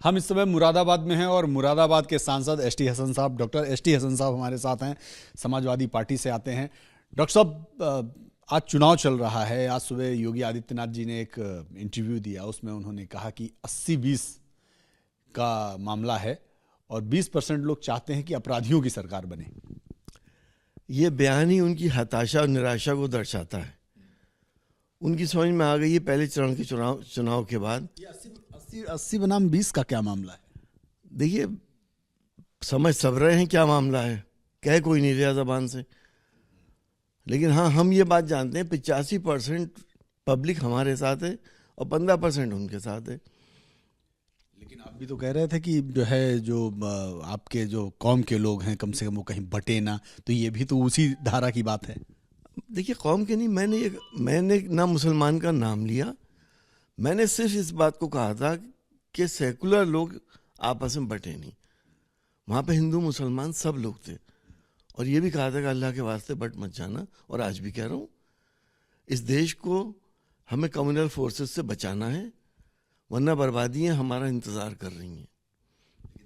हम इस समय मुरादाबाद में हैं और मुरादाबाद के सांसद एसटी हसन साहब, डॉक्टर एसटी हसन साहब हमारे साथ हैं। समाजवादी पार्टी से आते हैं। डॉक्टर साहब, आज चुनाव चल रहा है। आज सुबह योगी आदित्यनाथ जी ने एक इंटरव्यू दिया, उसमें उन्होंने कहा कि 80-20 का मामला है और 20% लोग चाहते हैं कि अपराधियों की सरकार बने। ये बयान ही उनकी हताशा और निराशा को दर्शाता है। उनकी समझ में आ गई है पहले चरण के चुनाव के बाद। 80 बनाम 20 का क्या मामला है? देखिए, समझ सब रहे हैं क्या मामला है, कह कोई नहीं रहा जबान से। लेकिन हाँ, हम ये बात जानते हैं 85% पब्लिक हमारे साथ है और 15% उनके साथ है। लेकिन आप भी तो कह रहे थे कि जो आपके जो कौम के लोग हैं कम से कम वो कहीं बटे ना, तो ये भी तो उसी धारा की बात है। देखिए, कौम के नहीं, मैंने ना मुसलमान का नाम लिया। मैंने सिर्फ इस बात को कहा था कि सेकुलर लोग आपस में बटे नहीं। वहाँ पे हिंदू मुसलमान सब लोग थे और ये भी कहा था कि अल्लाह के वास्ते बट मत जाना। और आज भी कह रहा हूँ, इस देश को हमें कम्युनल फोर्सेस से बचाना है, वरना बर्बादियाँ हमारा इंतज़ार कर रही हैं।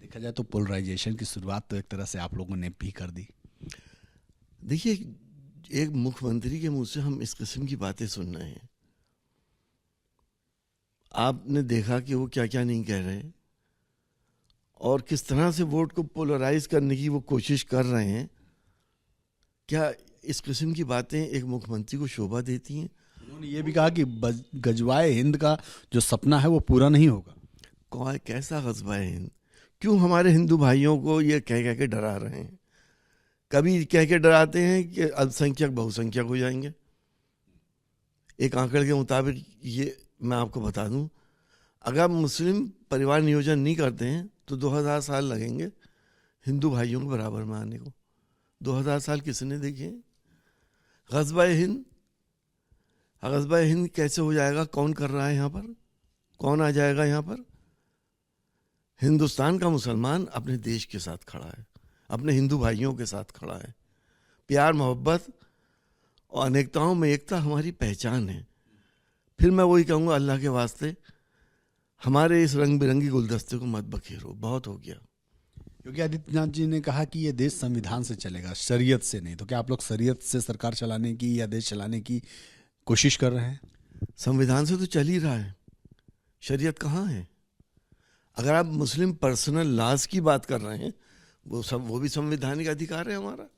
देखा जाए तो पोलराइजेशन की शुरुआत तो एक तरह से आप लोगों ने भी कर दी। देखिए, एक मुख्यमंत्री के मुंह से हम इस किस्म की बातें सुन रहे हैं। आपने देखा कि वो क्या क्या नहीं कह रहे और किस तरह से वोट को पोलराइज करने की वो कोशिश कर रहे हैं। क्या इस किस्म की बातें एक मुख्यमंत्री को शोभा देती हैं? उन्होंने ये भी कहा कि गजवाए हिंद का जो सपना है वो पूरा नहीं होगा। कौन, कैसा गजवाए हिंद? क्यों हमारे हिंदू भाइयों को ये कह कह के डरा रहे हैं? कभी कह के डराते हैं कि अल्पसंख्यक बहुसंख्यक हो जाएंगे। एक आंकड़े के मुताबिक, ये मैं आपको बता दूं, अगर मुस्लिम परिवार नियोजन नहीं करते हैं तो 2000 साल लगेंगे हिंदू भाइयों को बराबर में आने को। 2000 साल किसने देखे? गज़वा-ए हिंद, गज़वा-ए हिंद कैसे हो जाएगा? कौन कर रहा है यहाँ पर? कौन आ जाएगा यहाँ पर? हिंदुस्तान का मुसलमान अपने देश के साथ खड़ा है, अपने हिंदू भाइयों के साथ खड़ा है। प्यार मोहब्बत और अनेकताओं में एकता हमारी पहचान है। फिर मैं वही कहूँगा, अल्लाह के वास्ते हमारे इस रंग बिरंगी गुलदस्ते को मत बखेरो, बहुत हो गया। योगी आदित्यनाथ जी ने कहा कि ये देश संविधान से चलेगा, शरीयत से नहीं। तो क्या आप लोग शरीयत से सरकार चलाने की या देश चलाने की कोशिश कर रहे हैं? संविधान से तो चल ही रहा है, शरीयत कहाँ है? अगर आप मुस्लिम पर्सनल लॉज की बात कर रहे हैं, वो भी संवैधानिक अधिकार है हमारा।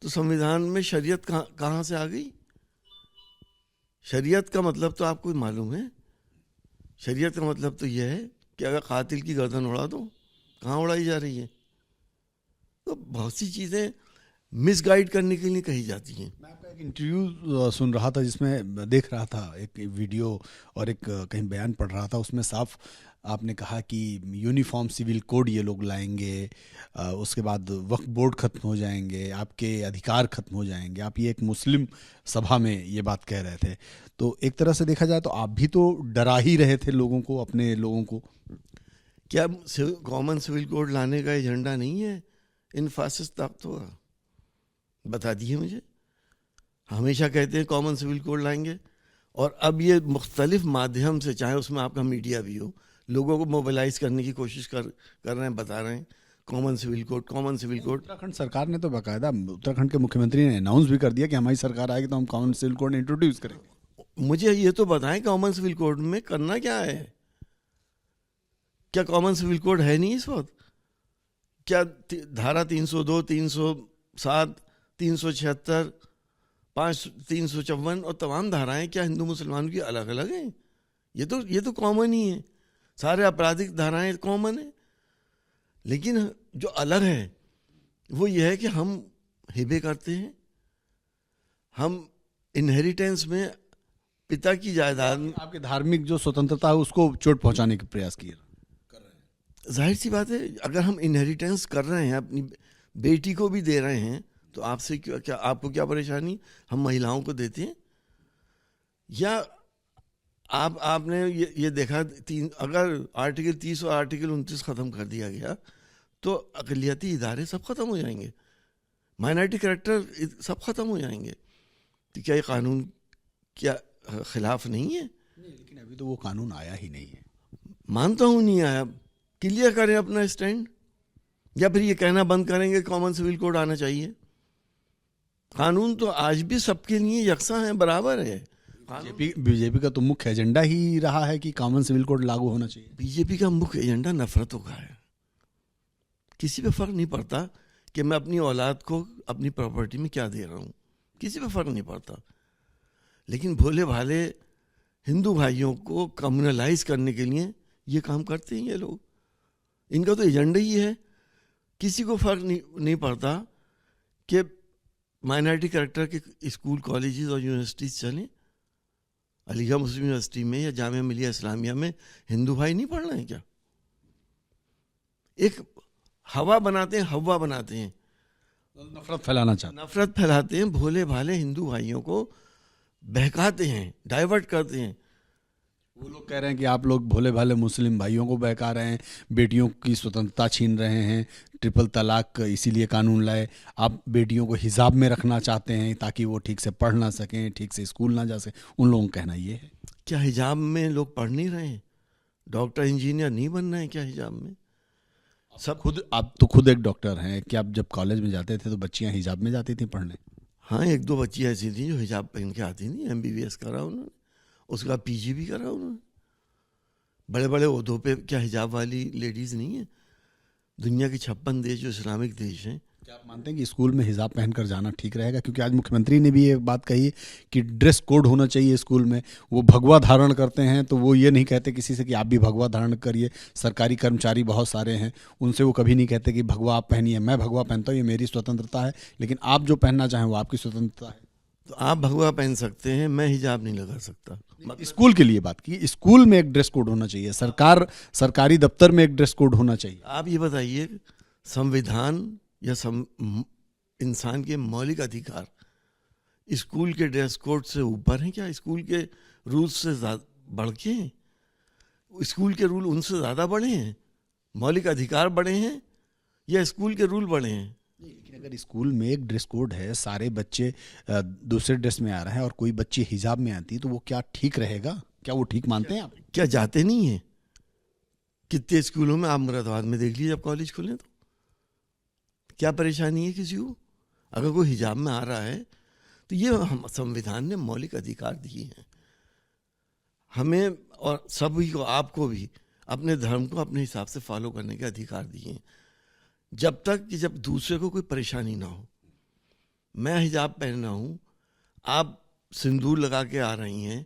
तो संविधान में शरीयत कहाँ से आ गई? शरीयत का मतलब तो आपको मालूम है। शरीयत का मतलब तो यह है कि अगर कातिल की गर्दन उड़ा दो, कहाँ उड़ाई जा रही है? तो बहुत सी चीज़ें मिसगाइड करने के लिए कही जाती हैं। मैं आपका एक इंटरव्यू सुन रहा था, जिसमें देख रहा था एक वीडियो और एक कहीं बयान पढ़ रहा था। उसमें साफ आपने कहा कि यूनिफॉर्म सिविल कोड ये लोग लाएंगे, उसके बाद वक्फ बोर्ड खत्म हो जाएंगे, आपके अधिकार खत्म हो जाएंगे। आप ये एक मुस्लिम सभा में ये बात कह रहे थे। तो एक तरह से देखा जाए तो आप भी तो डरा ही रहे थे लोगों को, अपने लोगों को। क्या कॉमन सिविल कोड लाने का एजेंडा नहीं है इन फासिस्ट ताकतों का? बता दिए मुझे। हमेशा कहते हैं कॉमन सिविल कोड लाएंगे, और अब ये मुख्तलिफ माध्यम से, चाहे उसमें आपका मीडिया भी हो, लोगों को मोबिलाइज करने की कोशिश कर रहे हैं, बता रहे हैं common civil code, common civil code. Uttarakhand सरकार ने तो बाकायदा, उत्तराखंड के मुख्यमंत्री ने अनाउंस भी कर दिया कि हमारी सरकार आएगी तो हम कॉमन सिविल कोड इंट्रोड्यूस करेंगे। मुझे ये तो बताएं, कॉमन सिविल कोड में करना क्या है? क्या कॉमन सिविल कोड है नहीं इस वक्त? क्या धारा 302, 307, 376, 354 और तमाम धाराएं क्या हिंदू मुसलमानों की अलग अलग हैं? ये तो कॉमन ही है। सारे आपराधिक धाराएं कॉमन है, लेकिन जो अलग है वो ये है कि हम हिबे करते हैं, हम इनहेरिटेंस में पिता की जायदाद। आपके धार्मिक जो स्वतंत्रता है उसको चोट पहुंचाने के प्रयास किए कर रहे हैं। जाहिर सी बात है, अगर हम इनहेरिटेंस कर रहे हैं, अपनी बेटी को भी दे रहे हैं, तो आपसे क्या आपको क्या परेशानी? हम महिलाओं को देते हैं? या आपने ये देखा, अगर आर्टिकल 30 और आर्टिकल 29 ख़त्म कर दिया गया तो अक़लियती इदारे सब ख़त्म हो जाएंगे, माइनॉरिटी करैक्टर सब ख़त्म हो जाएंगे। तो क्या ये कानून क्या खिलाफ नहीं है? नहीं, लेकिन अभी तो वो कानून आया ही नहीं है। मानता हूं नहीं आया, क्लियर करें अपना स्टैंड, या फिर ये कहना बंद करेंगे कॉमन सिविल कोड आना चाहिए। कानून तो आज भी सबके लिए यकसा है, बराबर है। बीजेपी का तो मुख्य एजेंडा ही रहा है कि कॉमन सिविल कोड लागू होना चाहिए। बीजेपी का मुख्य एजेंडा नफरतों का है। किसी पे फर्क नहीं पड़ता कि मैं अपनी औलाद को अपनी प्रॉपर्टी में क्या दे रहा हूँ, किसी पे फर्क नहीं पड़ता। लेकिन भोले भाले हिंदू भाइयों को कम्युनलाइज करने के लिए ये काम करते हैं ये लोग। इनका तो एजेंडा ही है। किसी को फर्क नहीं पड़ता कि माइनॉरिटी कैरेक्टर के स्कूल, कॉलेजेस और यूनिवर्सिटीज चलें। अलीगढ़ मुस्लिम यूनिवर्सिटी में या जामिया मिलिया इस्लामिया में हिंदू भाई नहीं पढ़ रहे हैं क्या? एक हवा बनाते हैं, हवा बनाते हैं, नफरत फैलाना चाहते, नफरत फैलाते हैं, भोले भाले हिंदू भाइयों को बहकाते हैं, डाइवर्ट करते हैं। वो लोग कह रहे हैं कि आप लोग भोले भाले मुस्लिम भाइयों को बहका रहे हैं, बेटियों की स्वतंत्रता छीन रहे हैं, ट्रिपल तलाक इसीलिए कानून लाए, आप बेटियों को हिजाब में रखना चाहते हैं ताकि वो ठीक से पढ़ ना सकें, ठीक से स्कूल ना जा सकें। उन लोगों का कहना ये है। क्या हिजाब में लोग पढ़ नहीं रहे हैं? डॉक्टर इंजीनियर नहीं बन रहे हैं क्या हिजाब में? सब खुद, आप तो खुद एक डॉक्टर हैं, कि आप जब कॉलेज में जाते थे तो बच्चियां हिजाब में जाती थी पढ़ने? हाँ, एक दो बच्ची ऐसी थी जो हिजाब पहन के आती थी। MBBS करा उन्होंने, उसका PG भी करा उन्होंने। बड़े बड़े ओहदों पे क्या हिजाब वाली लेडीज नहीं है? दुनिया के 56 देश जो इस्लामिक देश हैं। क्या आप मानते हैं कि स्कूल में हिजाब पहनकर जाना ठीक रहेगा? क्योंकि आज मुख्यमंत्री ने भी ये बात कही कि ड्रेस कोड होना चाहिए स्कूल में। वो भगवा धारण करते हैं तो वो ये नहीं कहते किसी से कि आप भी भगवा धारण करिए। सरकारी कर्मचारी बहुत सारे हैं, उनसे वो कभी नहीं कहते कि भगवा आप पहनिए। मैं भगवा पहनता हूँ, ये मेरी स्वतंत्रता है, लेकिन आप जो पहनना चाहें वो आपकी स्वतंत्रता है। तो आप भगवा पहन सकते हैं, मैं हिजाब नहीं लगा सकता। स्कूल के लिए बात की, स्कूल में एक ड्रेस कोड होना चाहिए, सरकारी दफ्तर में एक ड्रेस कोड होना चाहिए। आप ये बताइए, संविधान या इंसान के मौलिक अधिकार स्कूल के ड्रेस कोड से ऊपर हैं क्या? स्कूल के रूल से बढ़ के हैं? स्कूल के रूल उनसे ज़्यादा बड़े हैं? मौलिक अधिकार बड़े हैं या स्कूल के रूल बड़े हैं? लेकिन अगर स्कूल में एक ड्रेस कोड है, सारे बच्चे दूसरे ड्रेस में आ रहे हैं और कोई बच्ची हिजाब में आती, तो वो क्या ठीक रहेगा? क्या वो ठीक मानते हैं आप? क्या जाते नहीं हैं? कितने स्कूलों में आप मुरादाबाद में देख लीजिए, जब कॉलेज खुले तो क्या परेशानी है किसी को? अगर कोई हिजाब में आ रहा है तो ये हम संविधान ने मौलिक अधिकार दिए हैं हमें, और सभी को, आपको भी अपने धर्म को अपने हिसाब से फॉलो करने के अधिकार दिए हैं, जब तक कि जब दूसरे को कोई परेशानी ना हो। मैं हिजाब पहन रहा हूँ, आप सिंदूर लगा के आ रही हैं,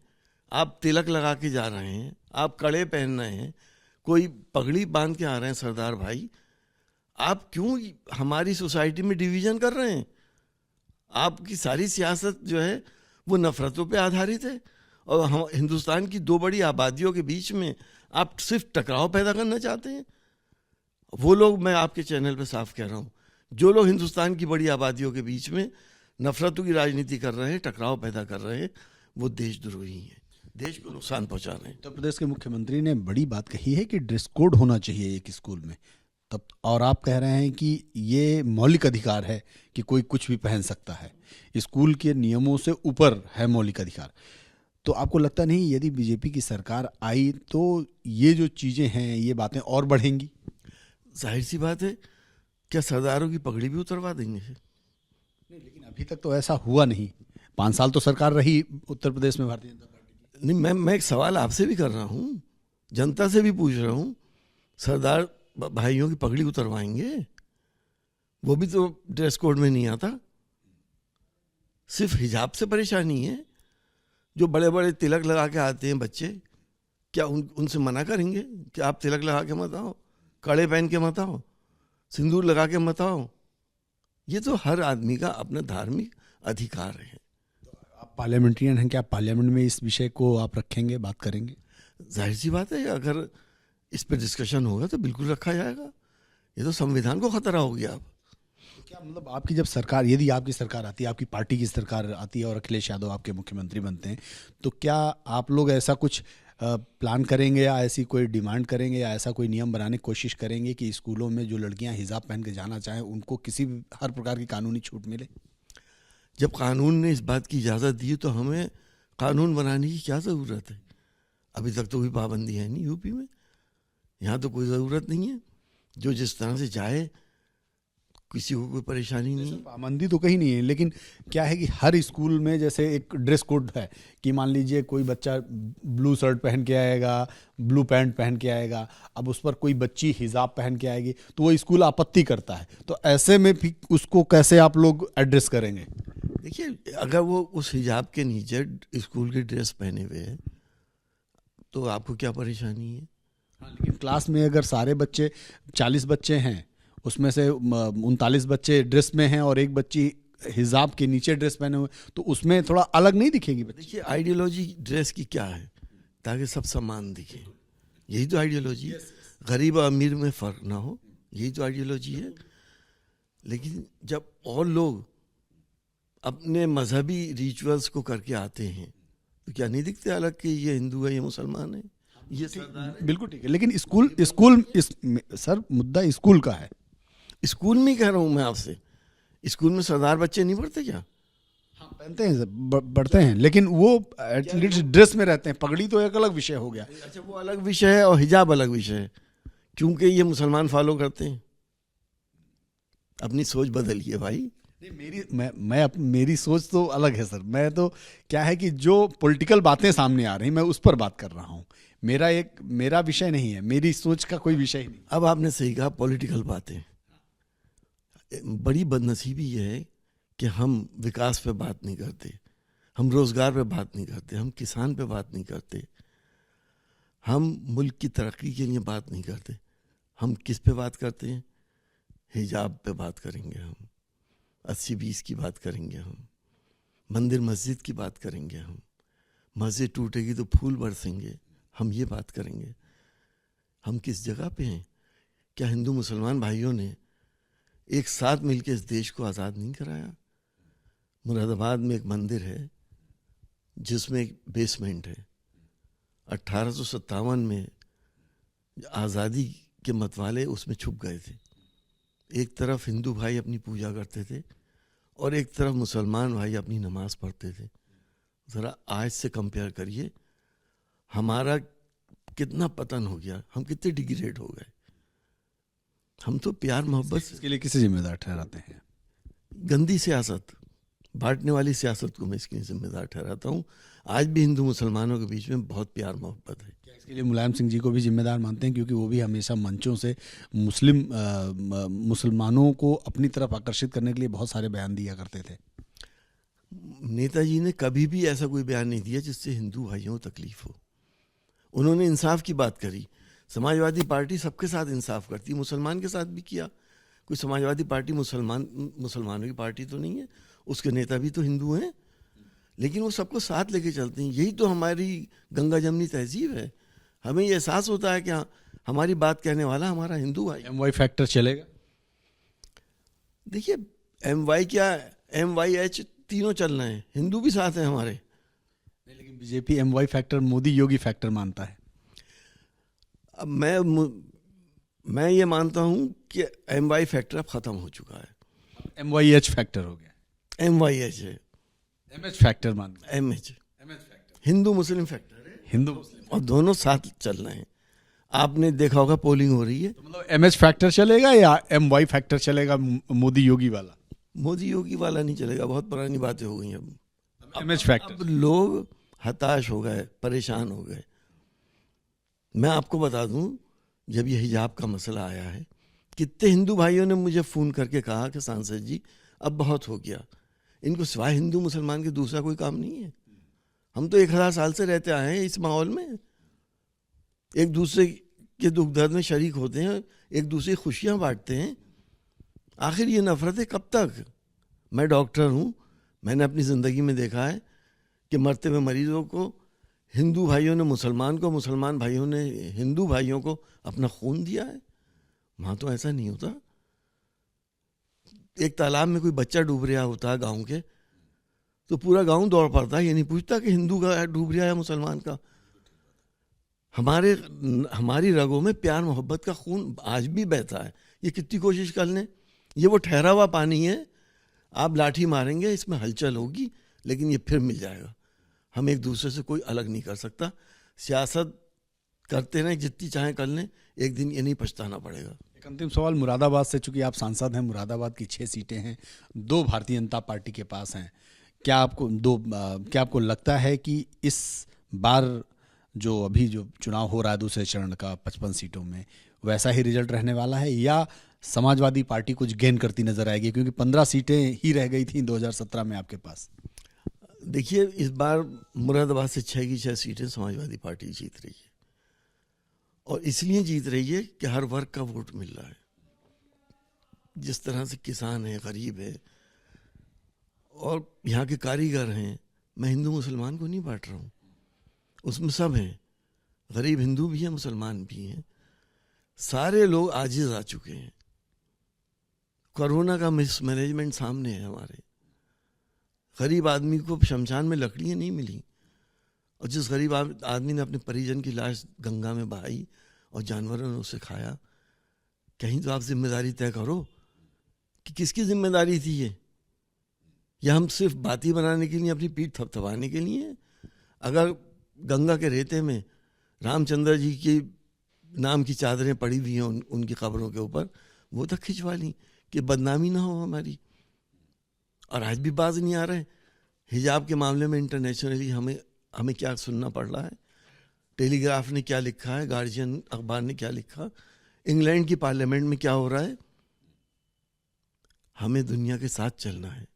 आप तिलक लगा के जा रहे हैं, आप कड़े पहन रहे हैं, कोई पगड़ी बांध के आ रहे हैं सरदार भाई, आप क्यों हमारी सोसाइटी में डिवीजन कर रहे हैं? आपकी सारी सियासत जो है वो नफरतों पे आधारित है, और हम हिंदुस्तान की दो बड़ी आबादियों के बीच में आप सिर्फ टकराव पैदा करना चाहते हैं। वो लोग, मैं आपके चैनल पे साफ कह रहा हूँ, जो लोग हिंदुस्तान की बड़ी आबादियों के बीच में नफरतों की राजनीति कर रहे हैं, टकराव पैदा कर रहे हैं, वो देशद्रोही हैं, देश को नुकसान पहुंचा रहे हैं। उत्तर प्रदेश के मुख्यमंत्री ने बड़ी बात कही है कि ड्रेस कोड होना चाहिए एक स्कूल में, तब और आप कह रहे हैं कि ये मौलिक अधिकार है कि कोई कुछ भी पहन सकता है, स्कूल के नियमों से ऊपर है मौलिक अधिकार। तो आपको लगता नहीं यदि बीजेपी की सरकार आई तो ये जो चीज़ें हैं, ये बातें और बढ़ेंगी? जाहिर सी बात है, क्या सरदारों की पगड़ी भी उतरवा देंगे? नहीं, लेकिन अभी तक तो ऐसा हुआ नहीं। 5 साल तो सरकार रही उत्तर प्रदेश में भारतीय जनता पार्टी की। नहीं, मैं एक सवाल आपसे भी कर रहा हूँ, जनता से भी पूछ रहा हूँ, सरदार भाइयों की पगड़ी उतरवाएंगे? वो भी तो ड्रेस कोड में नहीं आता। सिर्फ हिजाब से परेशानी है? जो बड़े बड़े तिलक लगा के आते हैं बच्चे, क्या उनसे मना करेंगे कि आप तिलक लगा के मत आओ, कड़े पहन के मत आओ, सिंदूर लगा के मत आओ? ये तो हर आदमी का अपना धार्मिक अधिकार है। आप पार्लियामेंट्रियन हैं, क्या पार्लियामेंट में इस विषय को आप रखेंगे, बात करेंगे? जाहिर सी बात है, अगर इस पर डिस्कशन होगा तो बिल्कुल रखा जाएगा। ये तो संविधान को खतरा हो गया अब। क्या मतलब आपकी जब सरकार, यदि आपकी सरकार आती है, आपकी पार्टी की सरकार आती है और अखिलेश यादव आपके मुख्यमंत्री बनते हैं, तो क्या आप लोग ऐसा कुछ प्लान करेंगे या ऐसी कोई डिमांड करेंगे या ऐसा कोई नियम बनाने की कोशिश करेंगे कि स्कूलों में जो लड़कियां हिजाब पहन के जाना चाहें उनको किसी भी हर प्रकार की कानूनी छूट मिले? जब कानून ने इस बात की इजाज़त दी तो हमें कानून बनाने की क्या ज़रूरत है? अभी तक तो कोई पाबंदी है नहीं यूपी में। यहाँ तो कोई ज़रूरत नहीं है, जो जिस तरह से जाए, किसी को कोई परेशानी नहीं है। पाबंदी तो कहीं नहीं है, लेकिन क्या है कि हर स्कूल में जैसे एक ड्रेस कोड है कि मान लीजिए कोई बच्चा ब्लू शर्ट पहन के आएगा, ब्लू पैंट पहन के आएगा, अब उस पर कोई बच्ची हिजाब पहन के आएगी तो वो स्कूल आपत्ति करता है। तो ऐसे में भी उसको कैसे आप लोग एड्रेस करेंगे? देखिए, अगर वो उस हिजाब के नीचे स्कूल की ड्रेस पहने हुए है तो आपको क्या परेशानी है? हाँ, लेकिन क्लास में अगर सारे बच्चे 40 बच्चे हैं, उसमें से 39 बच्चे ड्रेस में हैं और एक बच्ची हिजाब के नीचे ड्रेस पहने हुए, तो उसमें थोड़ा अलग नहीं दिखेगी बच्ची? देखिए, आइडियोलॉजी ड्रेस की क्या है? ताकि सब समान दिखे, यही तो आइडियोलॉजी है। गरीब और अमीर में फ़र्क ना हो, यही तो आइडियोलॉजी है। लेकिन जब और लोग अपने मजहबी रिचुअल्स को करके आते हैं तो क्या नहीं दिखते अलग कि ये हिंदू है, ये मुसलमान है, ये सरदार है? बिल्कुल ठीक है, लेकिन सर मुद्दा स्कूल का है। स्कूल में कह रहा हूँ मैं आपसे, स्कूल में सरदार बच्चे नहीं पढ़ते क्या? हाँ, पहनते हैं सर, बढ़ते हैं, लेकिन वो एटलीस्ट ड्रेस में रहते हैं। पगड़ी तो एक अलग विषय हो गया। अच्छा, वो अलग विषय है और हिजाब अलग विषय है, क्योंकि ये मुसलमान फॉलो करते हैं। अपनी सोच बदलिए भाई। नहीं, मेरी सोच तो अलग है सर। मैं तो क्या है कि जो पॉलिटिकल बातें सामने आ रही मैं उस पर बात कर रहा हूँ। मेरा विषय नहीं है, मेरी सोच का कोई विषय नहीं। अब आपने सही कहा, पॉलिटिकल बातें। बड़ी बदनसीबी ये है कि हम विकास पे बात नहीं करते, हम रोजगार पे बात नहीं करते, हम किसान पे बात नहीं करते, हम मुल्क की तरक्की के लिए बात नहीं करते। हम किस पे बात करते हैं? हिजाब पे बात करेंगे हम, 80-20 की बात करेंगे हम, मंदिर मस्जिद की बात करेंगे हम, मस्जिद टूटेगी तो फूल बरसेंगे, हम ये बात करेंगे। हम किस जगह पे हैं? क्या हिंदू मुसलमान भाइयों ने एक साथ मिलकर इस देश को आज़ाद नहीं कराया? मुरादाबाद में एक मंदिर है जिसमें एक बेसमेंट है। 1857 में आज़ादी के मतवाले उसमें छुप गए थे। एक तरफ हिंदू भाई अपनी पूजा करते थे और एक तरफ मुसलमान भाई अपनी नमाज पढ़ते थे। ज़रा आज से कंपेयर करिए, हमारा कितना पतन हो गया, हम कितने डिग्रेड हो गए। हम तो प्यार मोहब्बत इसके लिए किसे जिम्मेदार ठहराते हैं? गंदी सियासत, बांटने वाली सियासत को मैं इसके लिए जिम्मेदार ठहराता हूँ। आज भी हिंदू मुसलमानों के बीच में बहुत प्यार मोहब्बत है। क्या इसके लिए मुलायम सिंह जी को भी जिम्मेदार मानते हैं? क्योंकि वो भी हमेशा मंचों से मुसलमानों को अपनी तरफ आकर्षित करने के लिए बहुत सारे बयान दिया करते थे। नेताजी ने कभी भी ऐसा कोई बयान नहीं दिया जिससे हिंदू भाइयों को तकलीफ हो। उन्होंने इंसाफ की बात करी। समाजवादी पार्टी सबके साथ इंसाफ करती, मुसलमान के साथ भी किया। कोई समाजवादी पार्टी मुसलमानों की पार्टी तो नहीं है, उसके नेता भी तो हिंदू हैं, लेकिन वो सबको साथ लेके चलते हैं। यही तो हमारी गंगा जमनी तहजीब है। हमें ये एहसास होता है कि हाँ, हमारी बात कहने वाला हमारा हिंदू भाई। MY फैक्टर चलेगा? देखिए, MY क्या, MYH तीनों चल रहे हैं, हिंदू भी साथ हैं हमारे। लेकिन BJP MY factor Modi Yogi factor मानता है। अब मैं ये मानता हूँ कि MY फैक्टर अब ख़त्म हो चुका है। MYH फैक्टर हो गया। MYH है, MH फैक्टर मान MH हिंदू मुस्लिम फैक्टर है, हिंदू और दोनों साथ चल रहे हैं। आपने देखा होगा पोलिंग हो रही है, तो मतलब MH फैक्टर चलेगा या MY फैक्टर चलेगा, मोदी योगी वाला? मोदी योगी वाला नहीं चलेगा, बहुत पुरानी बातें हो गई अब। MH factor. अब लोग हताश हो गए, परेशान हो गए। मैं आपको बता दूं, जब ये हिजाब का मसला आया है, कितने हिंदू भाइयों ने मुझे फ़ोन करके कहा कि सांसद जी अब बहुत हो गया, इनको सिवाय हिंदू मुसलमान के दूसरा कोई काम नहीं है। हम तो 1000 साल से रहते आए हैं इस माहौल में, एक दूसरे के दुख दर्द में शरीक होते हैं, एक दूसरे की खुशियाँ बांटते हैं। आखिर ये नफरतें कब तक? मैं डॉक्टर हूँ, मैंने अपनी ज़िंदगी में देखा है कि मरते हुए मरीजों को हिंदू भाइयों ने मुसलमान को, मुसलमान भाइयों ने हिंदू भाइयों को अपना खून दिया है। वहाँ तो ऐसा नहीं होता। एक तालाब में कोई बच्चा डूब रहा होता है गांव के, तो पूरा गांव दौड़ पड़ता है, ये नहीं पूछता कि हिंदू का डूब रहा है या मुसलमान का। हमारी रगों में प्यार मोहब्बत का खून आज भी बहता है। ये कितनी कोशिश कर लें, ये वो ठहरा हुआ पानी है, आप लाठी मारेंगे इसमें हलचल होगी, लेकिन ये फिर मिल जाएगा। हम एक दूसरे से कोई अलग नहीं कर सकता। सियासत करते रहें, जितनी चाहें कर लें, एक दिन ये नहीं पछताना पड़ेगा। एक अंतिम सवाल मुरादाबाद से, चूंकि आप सांसद हैं, मुरादाबाद की 6 सीटें हैं, 2 भारतीय जनता पार्टी के पास हैं। क्या आपको लगता है कि इस बार जो अभी जो चुनाव हो रहा है दूसरे चरण का 55 सीटों में, वैसा ही रिजल्ट रहने वाला है या समाजवादी पार्टी कुछ गेन करती नजर आएगी, क्योंकि 15 सीटें ही रह गई थी 2017 में आपके पास? देखिए, इस बार मुरादाबाद से 6 की 6 सीटें समाजवादी पार्टी जीत रही है, और इसलिए जीत रही है कि हर वर्ग का वोट मिल रहा है। जिस तरह से किसान है, गरीब है और यहाँ के कारीगर हैं, मैं हिंदू मुसलमान को नहीं बांट रहा हूँ, उसमें सब हैं, गरीब हिंदू भी हैं, मुसलमान भी हैं, सारे लोग आजिज आ चुके हैं। कोरोना का मिसमैनेजमेंट सामने है हमारे। गरीब आदमी को शमशान में लकड़ियाँ नहीं मिली, और जिस गरीब आदमी ने अपने परिजन की लाश गंगा में बहाई और जानवरों ने उसे खाया, कहीं तो आप जिम्मेदारी तय करो कि किसकी जिम्मेदारी थी ये, या हम सिर्फ बाती बनाने के लिए, अपनी पीठ थपथपाने के लिए? अगर गंगा के रेते में रामचंद्र जी की नाम की चादरें पड़ी हुई हैं उनकी कब्रों के ऊपर, वो तक खिंचवा ली कि बदनामी ना हो हमारी। और आज भी बाज नहीं आ रहे। हिजाब के मामले में इंटरनेशनली हमें क्या सुनना पड़ रहा है, टेलीग्राफ ने क्या लिखा है, गार्जियन अखबार ने क्या लिखा, इंग्लैंड की पार्लियामेंट में क्या हो रहा है। हमें दुनिया के साथ चलना है,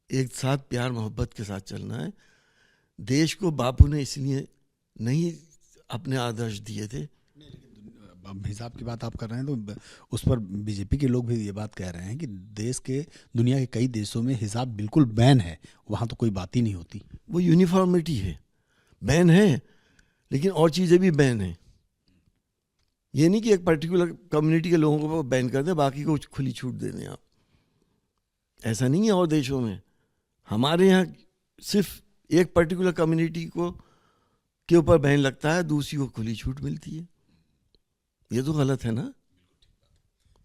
एक साथ प्यार मोहब्बत के साथ चलना है। देश को बापू ने इसलिए नहीं अपने आदर्श दिए थे। हिसाब की बात आप कर रहे हैं तो उस पर बीजेपी के लोग भी ये बात कह रहे हैं कि दुनिया के कई देशों में हिजाब बिल्कुल बैन है, वहाँ तो कोई बात ही नहीं होती। वो यूनिफॉर्मिटी है, बैन है, लेकिन और चीज़ें भी बैन है। ये नहीं कि एक पर्टिकुलर कम्युनिटी के लोगों को बैन कर दें, बाकी को खुली छूट दे दें आप। ऐसा नहीं है और देशों में। हमारे यहाँ सिर्फ एक पर्टिकुलर कम्युनिटी को के ऊपर बैन लगता है, दूसरी को खुली छूट मिलती है। ये तो गलत है ना।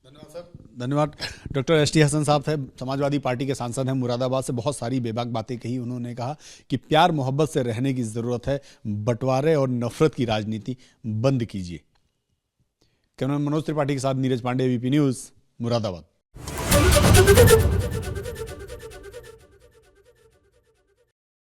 धन्यवाद सर, धन्यवाद। Doctor ST. हसन साहब थे, समाजवादी पार्टी के सांसद हैं, मुरादाबाद से। बहुत सारी बेबाक बातें कही उन्होंने। कहा कि प्यार मोहब्बत से रहने की जरूरत है, बंटवारे और नफरत की राजनीति बंद कीजिए। कैमरामैन मनोज त्रिपाठी के साथ नीरज पांडे, ABP न्यूज, मुरादाबाद।